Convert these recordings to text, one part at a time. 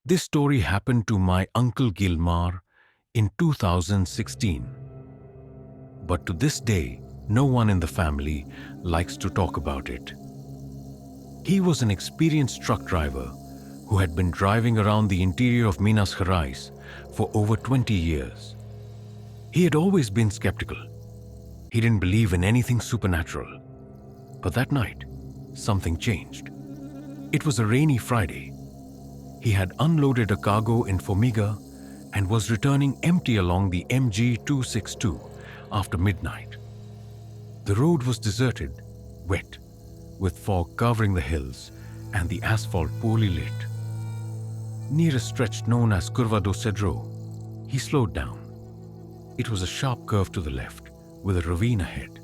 This story happened to my uncle Gilmar in 2016. But to this day, no one in the family likes to talk about it. He was an experienced truck driver who had been driving around the interior of Minas Gerais for over 20 years. He had always been skeptical. He didn't believe in anything supernatural. But that night, something changed. It was a rainy Friday. He had unloaded a cargo in Formiga and was returning empty along the MG 262 after midnight. The road was deserted, wet, with fog covering the hills and the asphalt poorly lit. Near a stretch known as Curva do Cedro, he slowed down. It was a sharp curve to the left, with a ravine ahead.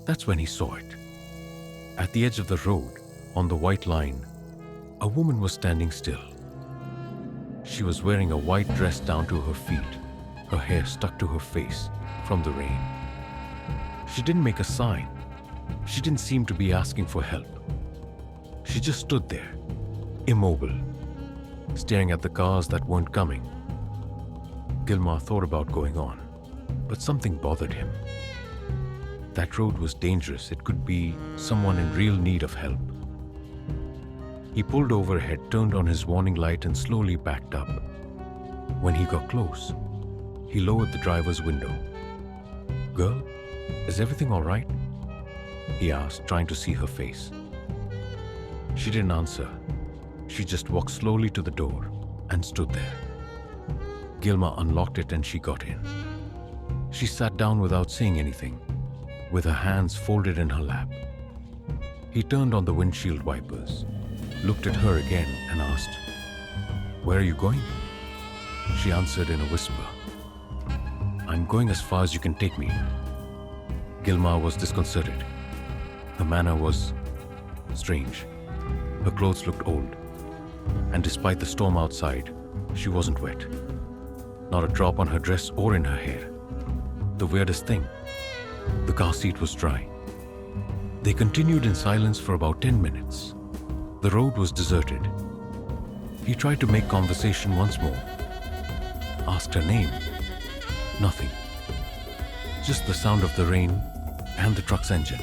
That's when he saw it. At the edge of the road, on the white line, a woman was standing still. She was wearing a white dress down to her feet, her hair stuck to her face from the rain. She didn't make a sign. She didn't seem to be asking for help. She just stood there, immobile, staring at the cars that weren't coming. Gilmar thought about going on, but something bothered him. That road was dangerous. It could be someone in real need of help. He pulled over ahead, turned on his warning light and slowly backed up. When he got close, he lowered the driver's window. "Girl, is everything all right?" he asked, trying to see her face. She didn't answer. She just walked slowly to the door and stood there. Gilmar unlocked it and she got in. She sat down without saying anything, with her hands folded in her lap. He turned on the windshield wipers, looked at her again and asked, "Where are you going?" She answered in a whisper, "I'm going as far as you can take me." Gilmar was disconcerted. Her manner was strange. Her clothes looked old, and despite the storm outside, she wasn't wet. Not a drop on her dress or in her hair. The weirdest thing, the car seat was dry. They continued in silence for about 10 minutes. The road was deserted. He tried to make conversation once more. Asked her name. Nothing. Just the sound of the rain and the truck's engine.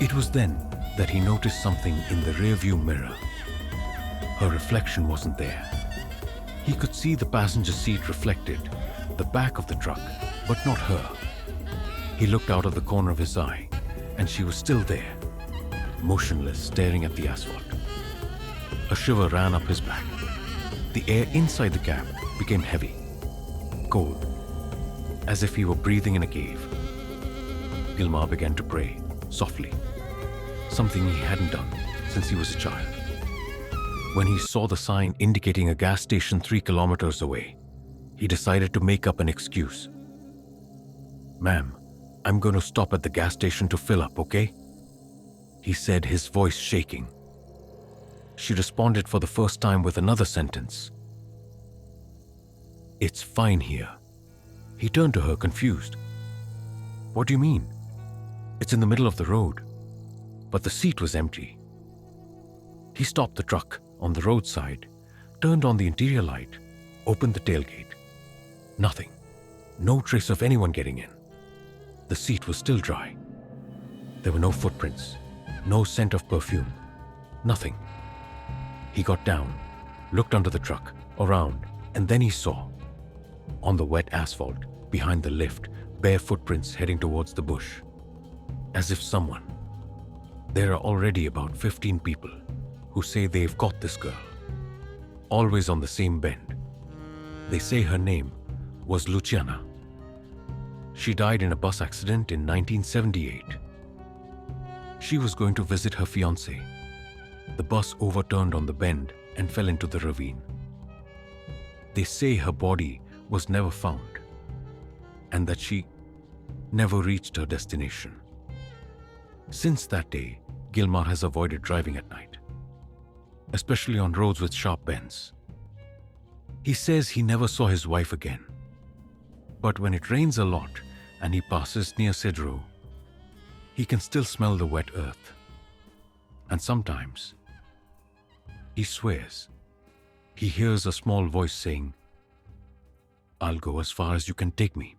It was then that he noticed something in the rearview mirror. Her reflection wasn't there. He could see the passenger seat reflected, the back of the truck, but not her. He looked out of the corner of his eye, and she was still there, motionless, staring at the asphalt. A shiver ran up his back. The air inside the cab became heavy, cold, as if he were breathing in a cave. Gilmar began to pray, softly, something he hadn't done since he was a child. When he saw the sign indicating a gas station 3 kilometers away, he decided to make up an excuse. "Ma'am, I'm going to stop at the gas station to fill up, okay?" he said, his voice shaking. She responded for the first time with another sentence. "It's fine here." He turned to her, confused. "What do you mean? It's in the middle of the road." But the seat was empty. He stopped the truck on the roadside, turned on the interior light, opened the tailgate. Nothing. No trace of anyone getting in. The seat was still dry. There were no footprints, no scent of perfume, nothing. He got down, looked under the truck, around, and then he saw, on the wet asphalt, behind the lift, bare footprints heading towards the bush. As if someone. There are already about 15 people who say they've caught this girl. Always on the same bend. They say her name was Luciana. She died in a bus accident in 1978. She was going to visit her fiancé. The bus overturned on the bend and fell into the ravine. They say her body was never found and that she never reached her destination. Since that day, Gilmar has avoided driving at night, especially on roads with sharp bends. He says he never saw his wife again. But when it rains a lot and he passes near Cedro, he can still smell the wet earth. And sometimes, he swears, he hears a small voice saying, "I'll go as far as you can take me."